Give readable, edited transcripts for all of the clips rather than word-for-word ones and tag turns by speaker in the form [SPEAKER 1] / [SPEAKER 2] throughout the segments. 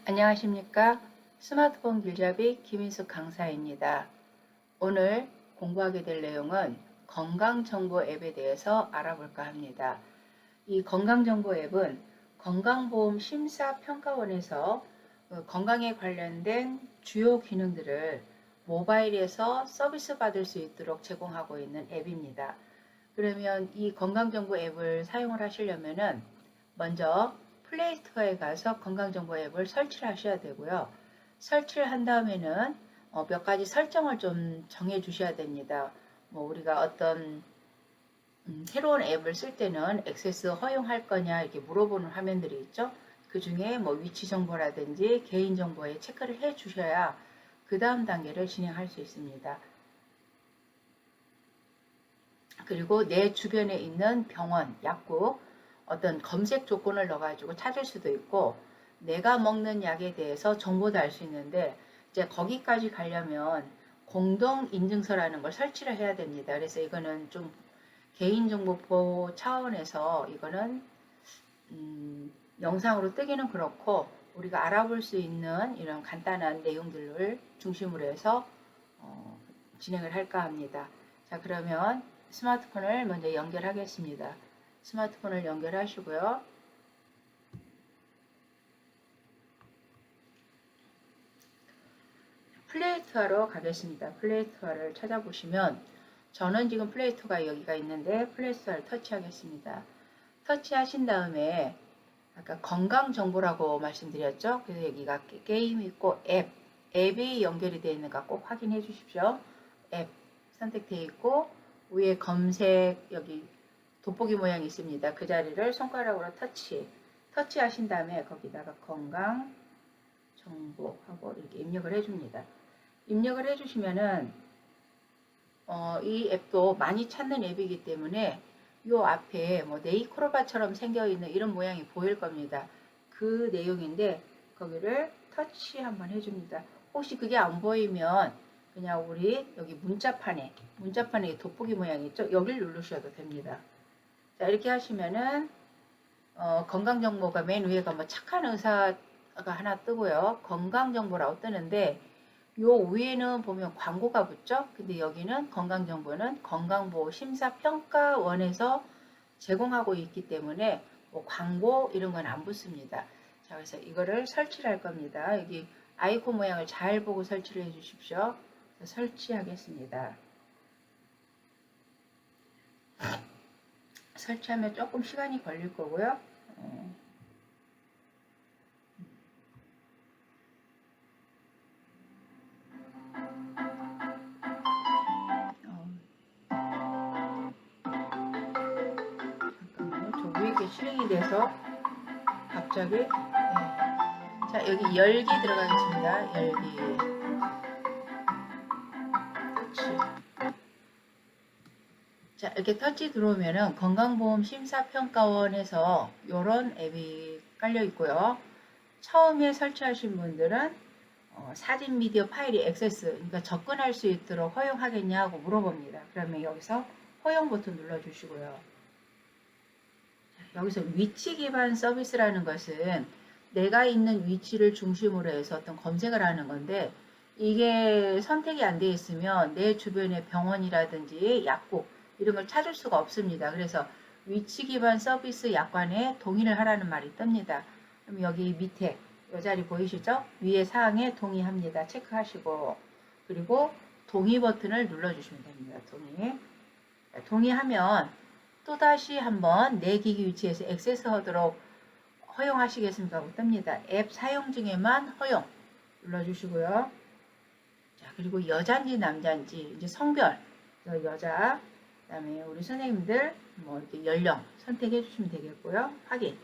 [SPEAKER 1] 안녕하십니까? 스마트폰 길잡이 김인숙 강사입니다. 오늘 공부하게 될 내용은 건강정보 앱에 대해서 알아볼까 합니다. 이 건강정보 앱은 건강보험심사평가원에서 건강에 관련된 주요 기능들을 모바일에서 서비스 받을 수 있도록 제공하고 있는 앱입니다. 그러면 이 건강정보 앱을 사용을 하시려면은 먼저 플레이스토어에 가서 건강정보 앱을 설치를 하셔야 되고요. 설치를 한 다음에는 몇 가지 설정을 좀 정해 주셔야 됩니다. 뭐 우리가 어떤 새로운 앱을 쓸 때는 액세스 허용할 거냐 이렇게 물어보는 화면들이 있죠. 그 중에 뭐 위치 정보라든지 개인 정보에 체크를 해 주셔야 그 다음 단계를 진행할 수 있습니다. 그리고 내 주변에 있는 병원, 약국, 어떤 검색 조건을 넣어가지고 찾을 수도 있고, 내가 먹는 약에 대해서 정보도 알 수 있는데, 이제 거기까지 가려면 공동인증서라는 걸 설치를 해야 됩니다. 그래서 이거는 좀 개인정보 보호 차원에서 이거는 영상으로 뜨기는 그렇고, 우리가 알아볼 수 있는 이런 간단한 내용들을 중심으로 해서 진행을 할까 합니다. 자, 그러면 스마트폰을 먼저 연결하겠습니다. 스마트폰을 연결하시고요. 플레이스토어로 가겠습니다. 플레이스토어를 찾아보시면 저는 지금 플레이스토어가 여기가 있는데 플레이스토어를 터치하겠습니다. 터치하신 다음에 아까 건강정보라고 말씀드렸죠. 그래서 여기가 게임 있고 앱이 연결이 되어 있는가 꼭 확인해 주십시오. 앱 선택되어 있고 위에 검색 여기 돋보기 모양이 있습니다. 그 자리를 손가락으로 터치하신 다음에 거기다가 건강 정보하고 이렇게 입력을 해줍니다. 입력을 해주시면은 이 앱도 많이 찾는 앱이기 때문에 요 앞에 뭐 네이크로바처럼 생겨있는 이런 모양이 보일 겁니다. 그 내용인데 거기를 터치 한번 해줍니다. 혹시 그게 안 보이면 그냥 우리 여기 문자판에 돋보기 모양이 있죠? 여기를 누르셔도 됩니다. 자, 이렇게 하시면은 건강정보가 맨 위에가 뭐 착한 의사가 하나 뜨고요. 건강정보라고 뜨는데 요 위에는 보면 광고가 붙죠. 근데 여기는 건강정보는 건강보호심사평가원에서 제공하고 있기 때문에 뭐 광고 이런 건 안 붙습니다. 자, 그래서 이거를 설치를 할 겁니다. 여기 아이콘 모양을 잘 보고 설치를 해 주십시오. 설치하겠습니다. 설치하면 조금 시간이 걸릴 거고요. 잠깐만요. 저 위에 게 실행이 돼서 갑자기 자, 여기 열기 들어가겠습니다. 열기 터치. 자, 이렇게 터치 들어오면은 건강보험심사평가원에서 이런 앱이 깔려 있고요. 처음에 설치하신 분들은 사진 미디어 파일이 액세스, 그러니까 접근할 수 있도록 허용하겠냐고 물어봅니다. 그러면 여기서 허용 버튼 눌러주시고요. 여기서 위치 기반 서비스라는 것은 내가 있는 위치를 중심으로 해서 어떤 검색을 하는 건데 이게 선택이 안 되어 있으면 내 주변의 병원이라든지 약국 이런 걸 찾을 수가 없습니다. 그래서 위치 기반 서비스 약관에 동의를 하라는 말이 뜹니다. 그럼 여기 밑에 이 자리 보이시죠? 위에 사항에 동의합니다. 체크하시고 그리고 동의 버튼을 눌러주시면 됩니다. 동의하면 또다시 한번 내 기기 위치에서 액세스하도록 허용하시겠습니까? 하고 뜹니다. 앱 사용 중에만 허용 눌러주시고요. 자, 그리고 여자인지 남자인지 이제 성별 여자 그다음에 우리 선생님들 뭐 이렇게 연령 선택해 주시면 되겠고요. 확인.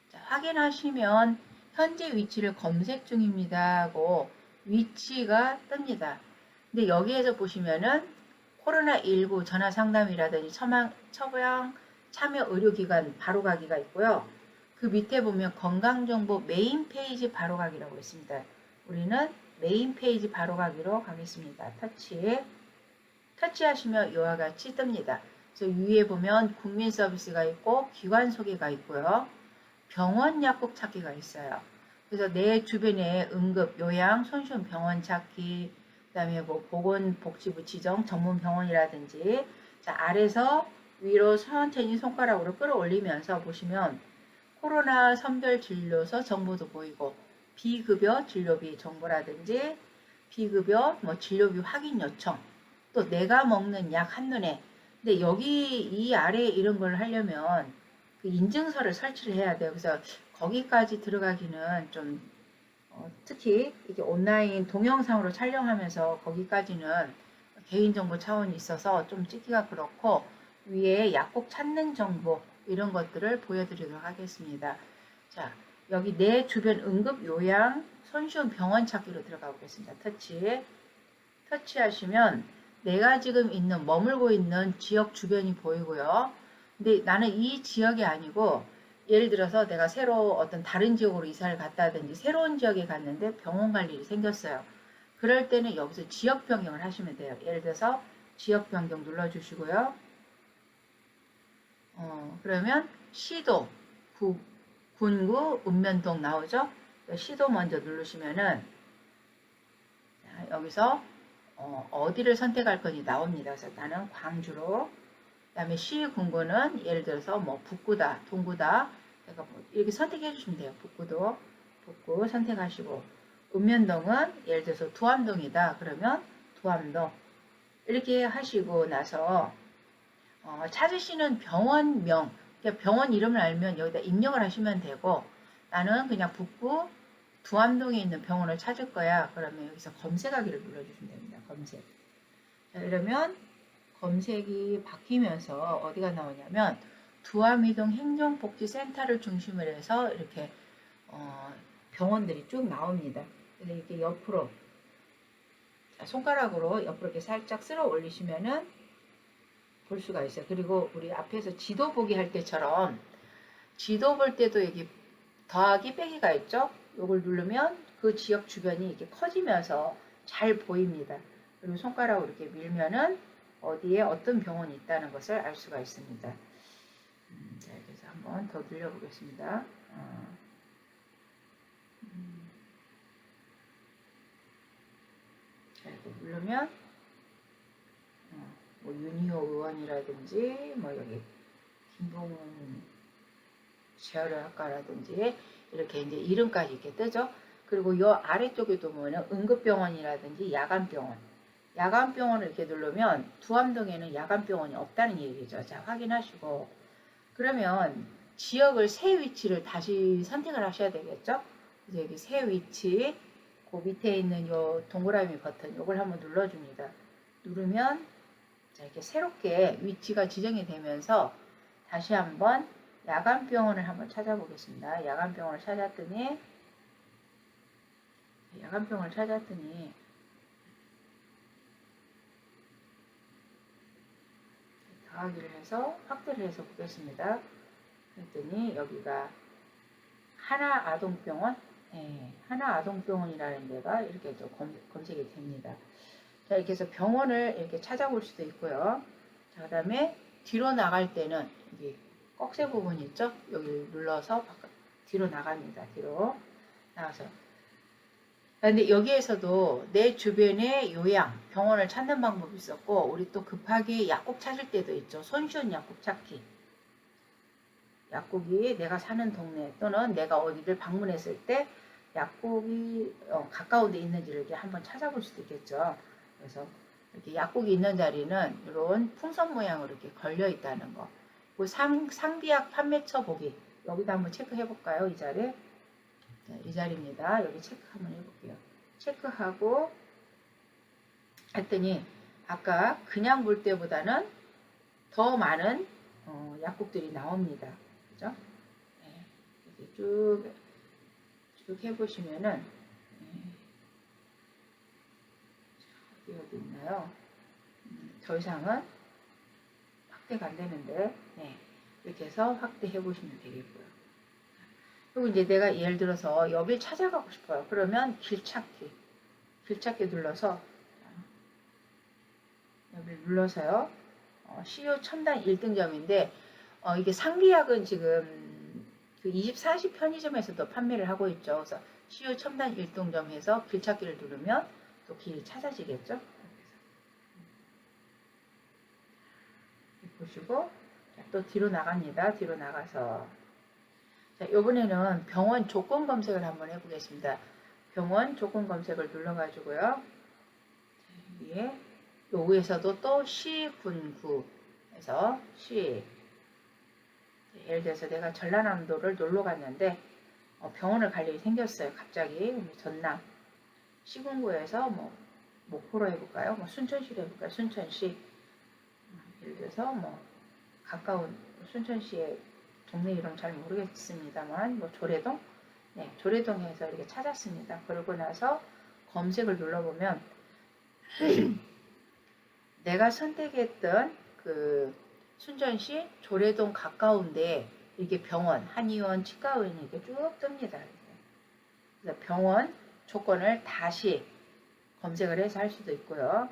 [SPEAKER 1] 자, 확인하시면 현재 위치를 검색 중입니다 하고 위치가 뜹니다. 근데 여기에서 보시면은 코로나19 전화 상담이라든지 처방 참여 의료기관 바로가기가 있고요. 그 밑에 보면 건강정보 메인 페이지 바로가기라고 있습니다. 우리는 메인 페이지 바로가기로 가겠습니다. 터치하시면 이와 같이 뜹니다. 그래서 위에 보면 국민 서비스가 있고 기관 소개가 있고요. 병원 약국 찾기가 있어요. 그래서 내 주변에 응급, 요양, 손쉬운 병원 찾기, 그다음에 뭐 보건복지부 지정 전문 병원이라든지, 자, 아래서 위로 천천히 손가락으로 끌어올리면서 보시면 코로나 선별 진료소 정보도 보이고, 비급여 진료비 정보라든지, 비급여 뭐 진료비 확인 요청, 또 내가 먹는 약 한눈에. 근데 여기 이 아래 이런 걸 하려면 그 인증서를 설치를 해야 돼요. 그래서 거기까지 들어가기는 좀 특히 이게 온라인 동영상으로 촬영하면서 거기까지는 개인정보 차원이 있어서 좀 찍기가 그렇고, 위에 약국 찾는 정보 이런 것들을 보여드리도록 하겠습니다. 자, 여기 내 주변 응급 요양 손쉬운 병원 찾기로 들어가 보겠습니다. 터치하시면 내가 지금 머물고 있는 지역 주변이 보이고요. 근데 나는 이 지역이 아니고, 예를 들어서 내가 새로 어떤 다른 지역으로 이사를 갔다든지 새로운 지역에 갔는데 병원 갈 일이 생겼어요. 그럴 때는 여기서 지역 변경을 하시면 돼요. 예를 들어서 지역 변경 눌러주시고요. 그러면 시도, 군구, 읍면동 나오죠? 시도 먼저 누르시면은 여기서 어디를 선택할 건지 나옵니다. 그래서 나는 광주로. 그 다음에 시 군구는 예를 들어서 뭐 북구다, 동구다. 그러니까 뭐 이렇게 선택해 주시면 돼요. 북구 선택하시고, 읍면동은 예를 들어서 두암동이다. 그러면 두암동. 이렇게 하시고 나서 찾으시는 병원명, 그러니까 병원 이름을 알면 여기다 입력을 하시면 되고, 나는 그냥 북구 두암동에 있는 병원을 찾을 거야. 그러면 여기서 검색하기를 눌러주시면 됩니다. 검색. 자, 이러면 검색이 바뀌면서 어디가 나오냐면 두암이동 행정복지센터를 중심으로 해서 이렇게 병원들이 쭉 나옵니다. 그래서 이렇게 옆으로 손가락으로 옆으로 이렇게 살짝 쓸어 올리시면은 볼 수가 있어요. 그리고 우리 앞에서 지도 보기 할 때처럼 지도 볼 때도 여기 더하기 빼기가 있죠. 이걸 누르면 그 지역 주변이 이렇게 커지면서 잘 보입니다. 그리고 손가락으로 이렇게 밀면은 어디에 어떤 병원이 있다는 것을 알 수가 있습니다. 자, 그래서 한번 더 늘려보겠습니다. 자, 이렇게 누르면 뭐 윤희호 의원이라든지 뭐 여기 김봉훈 재활의학과라든지 이렇게 이제 이름까지 이렇게 뜨죠. 그리고 요 아래쪽에도 보면 응급병원이라든지 야간병원을 이렇게 누르면 두암동에는 야간병원이 없다는 얘기죠. 자, 확인하시고, 그러면 지역을 새 위치를 다시 선택을 하셔야 되겠죠. 그래서 여기 새 위치, 그 밑에 있는 요 동그라미 버튼 요걸 한번 눌러줍니다. 누르면 자, 이렇게 새롭게 위치가 지정이 되면서 다시 한번 야간병원을 한번 찾아보겠습니다. 야간병원을 찾았더니 더하기를 해서 확대를 해서 보겠습니다. 그랬더니 여기가 하나아동병원, 하나아동병원이라는 데가 이렇게 좀 검색이 됩니다. 자, 이렇게 해서 병원을 이렇게 찾아볼 수도 있고요. 자, 그 다음에 뒤로 나갈 때는 여기 꺽쇠 부분 있죠? 여기 눌러서 뒤로 나갑니다. 뒤로 나가서. 근데 여기에서도 내 주변의 요양, 병원을 찾는 방법이 있었고, 우리 또 급하게 약국 찾을 때도 있죠. 손쉬운 약국 찾기. 약국이 내가 사는 동네 또는 내가 어디를 방문했을 때 약국이 가까운 데 있는지를 이렇게 한번 찾아볼 수도 있겠죠. 그래서 이렇게 약국이 있는 자리는 이런 풍선 모양으로 이렇게 걸려 있다는 거. 그 상비약 판매처 보기. 여기다 한번 체크해 볼까요? 이 자리. 자, 이 자리입니다. 여기 체크 한번 해볼게요. 체크하고 했더니 아까 그냥 볼 때보다는 더 많은 약국들이 나옵니다. 그죠? 네, 이렇게 쭉 해보시면은 어디 있나요? 더 이상은 확대가 안 되는데, 네, 이렇게 해서 확대해 보시면 되겠고요. 그리고 이제 내가 예를 들어서 여길 찾아가고 싶어요. 그러면 길찾기 눌러서 여기를 눌러서요. CEO 첨단 1등점인데 이게 상비약은 지금 그 24시 편의점에서도 판매를 하고 있죠. 그래서 CU 첨단 일동점 해서 길 찾기를 누르면 또 길이 찾아지겠죠. 보시고 또 뒤로 나갑니다. 뒤로 나가서 자, 이번에는 병원 조건 검색을 한번 해보겠습니다. 병원 조건 검색을 눌러가지고요. 위에 요 위에서도 또 시, 군, 구에서 시 예를 들어서 내가 전라남도를 놀러 갔는데 병원을 갈 일이 생겼어요. 갑자기 전남 시군구에서 뭐 목포로 해볼까요? 뭐 순천시로 해볼까요? 순천시 예를 들어서 뭐 가까운 순천시의 동네 이름 잘 모르겠습니다만 뭐 조례동 네 조례동에서 이렇게 찾았습니다. 그러고 나서 검색을 눌러보면 내가 선택했던 그 순천시 조례동 가까운데 이게 병원, 한의원, 치과의원이 이렇게 쭉 뜹니다. 그래서 병원 조건을 다시 검색을 해서 할 수도 있고요.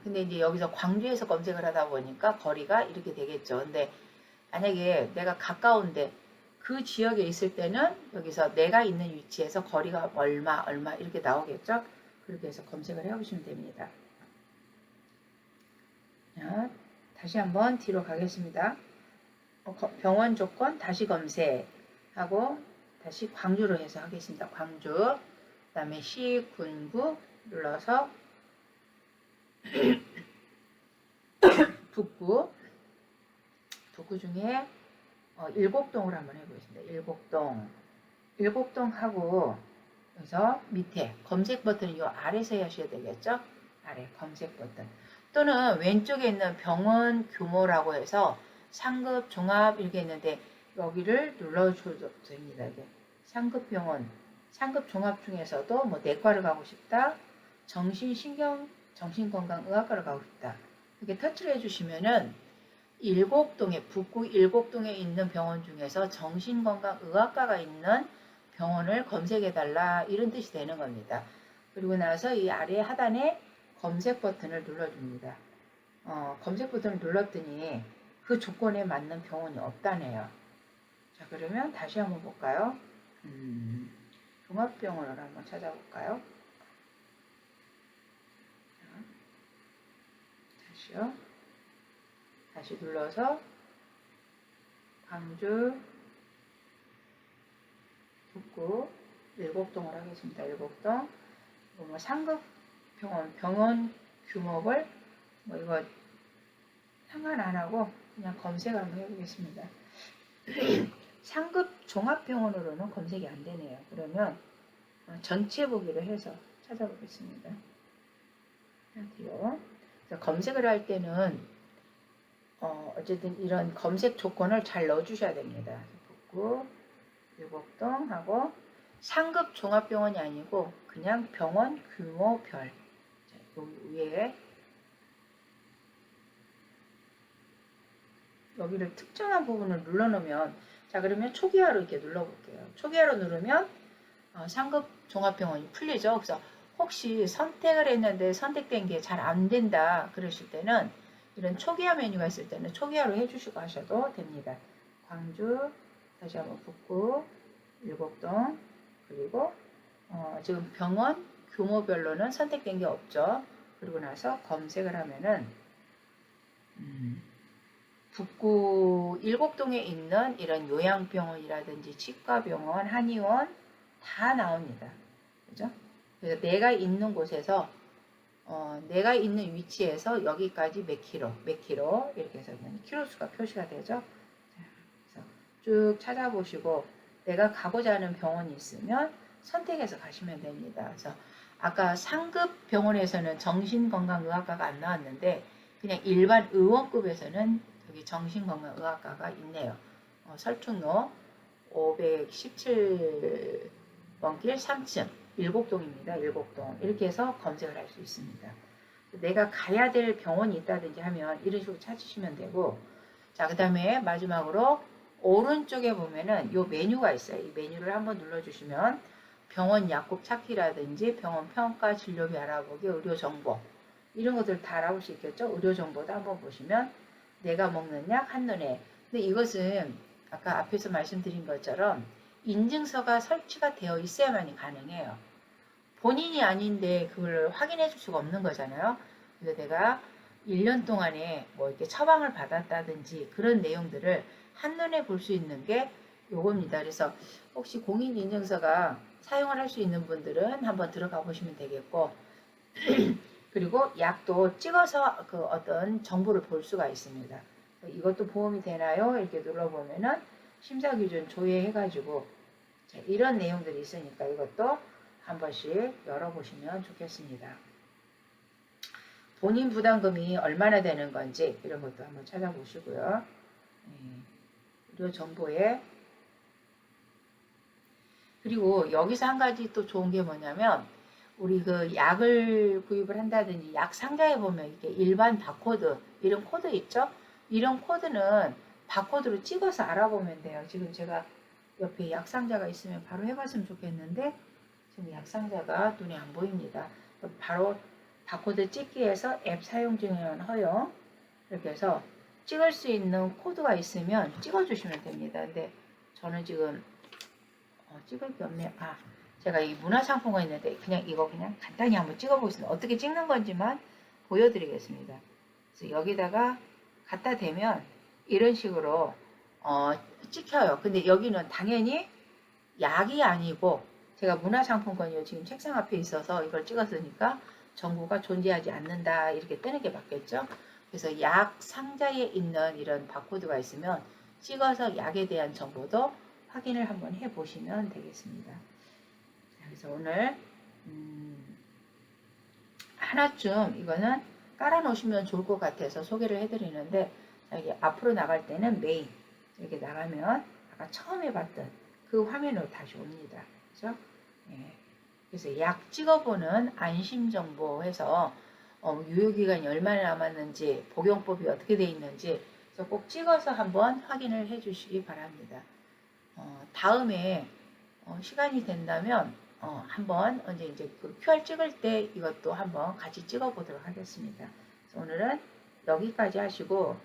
[SPEAKER 1] 근데 이제 여기서 광주에서 검색을 하다 보니까 거리가 이렇게 되겠죠. 근데 만약에 내가 가까운데 그 지역에 있을 때는 여기서 내가 있는 위치에서 거리가 얼마 이렇게 나오겠죠. 그렇게 해서 검색을 해보시면 됩니다. 자, 다시 한번 뒤로 가겠습니다. 병원 조건 다시 검색하고 다시 광주로 해서 하겠습니다. 광주 그 다음에 시, 군, 구 눌러서 북구 중에 일곡동을 한번 해보겠습니다. 일곡동 하고 여기서 밑에 검색 버튼은 이 아래서 하셔야 되겠죠. 아래 검색 버튼 또는 왼쪽에 있는 병원 규모라고 해서 상급 종합 이렇게 있는데 여기를 눌러줘도 됩니다. 이게 상급 병원 상급 종합 중에서도 뭐 내과를 가고 싶다 정신건강의학과를 가고 싶다 이렇게 터치를 해주시면은 북구 일곡동에 있는 병원 중에서 정신건강의학과가 있는 병원을 검색해달라 이런 뜻이 되는 겁니다. 그리고 나서 이 아래 하단에 검색 버튼을 눌러줍니다. 검색 버튼을 눌렀더니 그 조건에 맞는 병원이 없다네요. 자, 그러면 다시 한번 볼까요? 종합병원을 한번 찾아볼까요? 다시요. 다시 눌러서 광주 북구 일곡동을 하겠습니다. 일곡동 뭐 상급 병원 규모를 뭐 이거 상관 안 하고 그냥 검색 한번 해보겠습니다. 상급 종합병원으로는 검색이 안 되네요. 그러면 전체 보기를 해서 찾아보겠습니다. 뒤로 검색을 할 때는 어쨌든 이런 검색 조건을 잘 넣어주셔야 됩니다. 북구, 일곡동 하고 상급 종합병원이 아니고 그냥 병원 규모별 여기 위에 여기를 특정한 부분을 눌러놓으면 자 그러면 초기화로 이렇게 눌러볼게요. 초기화로 누르면 상급 종합병원이 풀리죠. 그래서 혹시 선택을 했는데 선택된 게 잘 안 된다 그러실 때는 이런 초기화 메뉴가 있을 때는 초기화로 해주시고 하셔도 됩니다. 광주 다시 한번 북구 일곡동 그리고 지금 병원 규모별로는 선택된 게 없죠. 그리고 나서 검색을 하면은 북구 일곡동에 있는 이런 요양병원이라든지 치과병원, 한의원 다 나옵니다. 그죠? 그래서 내가 있는 곳에서 내가 있는 위치에서 여기까지 몇 킬로 이렇게 해서 킬로수가 표시가 되죠. 그래서 쭉 찾아보시고 내가 가고자 하는 병원이 있으면 선택해서 가시면 됩니다. 그래서 아까 상급 병원에서는 정신건강의학과가 안 나왔는데 그냥 일반 의원급에서는 여기 정신건강의학과가 있네요. 설충로 517번길 3층 일곡동입니다. 일곡동 이렇게 해서 검색을 할 수 있습니다. 내가 가야 될 병원이 있다든지 하면 이런 식으로 찾으시면 되고 자 그 다음에 마지막으로 오른쪽에 보면은 요 메뉴가 있어요. 이 메뉴를 한번 눌러주시면 병원 약국 찾기라든지 병원 평가 진료비 알아보기 의료정보 이런 것들 다 알아볼 수 있겠죠. 의료정보도 한번 보시면 내가 먹는 약 한눈에 근데 이것은 아까 앞에서 말씀드린 것처럼 인증서가 설치가 되어 있어야만이 가능해요. 본인이 아닌데 그걸 확인해 줄 수가 없는 거잖아요. 그래서 내가 1년 동안에 뭐 이렇게 처방을 받았다든지 그런 내용들을 한눈에 볼 수 있는 게 요겁니다. 그래서 혹시 공인인증서가 사용을 할 수 있는 분들은 한번 들어가 보시면 되겠고, 그리고 약도 찍어서 그 어떤 정보를 볼 수가 있습니다. 이것도 보험이 되나요? 이렇게 눌러보면은 심사기준 조회해가지고 이런 내용들이 있으니까 이것도 한 번씩 열어보시면 좋겠습니다. 본인 부담금이 얼마나 되는 건지 이런 것도 한번 찾아보시고요. 의료 정보에 그리고 여기서 한 가지 또 좋은 게 뭐냐면 우리 그 약을 구입을 한다든지 약 상자에 보면 이렇게 일반 바코드 이런 코드 있죠? 이런 코드는 바코드로 찍어서 알아보면 돼요. 지금 제가 옆에 약 상자가 있으면 바로 해봤으면 좋겠는데 지금 약 상자가 눈에 안 보입니다. 바로 바코드 찍기에서 앱 사용 중에는 허용 이렇게 해서 찍을 수 있는 코드가 있으면 찍어주시면 됩니다. 근데 저는 지금 찍을 게 없네요. 제가 이 문화상품권 있는데 그냥 이거 그냥 간단히 한번 찍어보겠습니다. 어떻게 찍는 건지만 보여드리겠습니다. 그래서 여기다가 갖다 대면 이런 식으로 찍혀요. 근데 여기는 당연히 약이 아니고 제가 문화상품권이 지금 책상 앞에 있어서 이걸 찍었으니까 정보가 존재하지 않는다 이렇게 뜨는 게 맞겠죠. 그래서 약 상자에 있는 이런 바코드가 있으면 찍어서 약에 대한 정보도 확인을 한번 해 보시면 되겠습니다. 그래서 오늘 하나쯤 이거는 깔아 놓으시면 좋을 것 같아서 소개를 해 드리는데 여기 앞으로 나갈 때는 메인 이렇게 나가면 아까 처음 해봤던 그 화면으로 다시 옵니다. 그죠? 예. 그래서 약 찍어보는 안심정보해서 유효기간이 얼마나 남았는지 복용법이 어떻게 되어 있는지 그래서 꼭 찍어서 한번 확인을 해 주시기 바랍니다. 다음에 시간이 된다면 한번 언제 이제 그 QR 찍을 때 이것도 한번 같이 찍어 보도록 하겠습니다. 오늘은 여기까지 하시고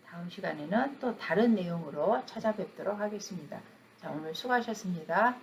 [SPEAKER 1] 다음 시간에는 또 다른 내용으로 찾아뵙도록 하겠습니다. 자, 오늘 수고하셨습니다.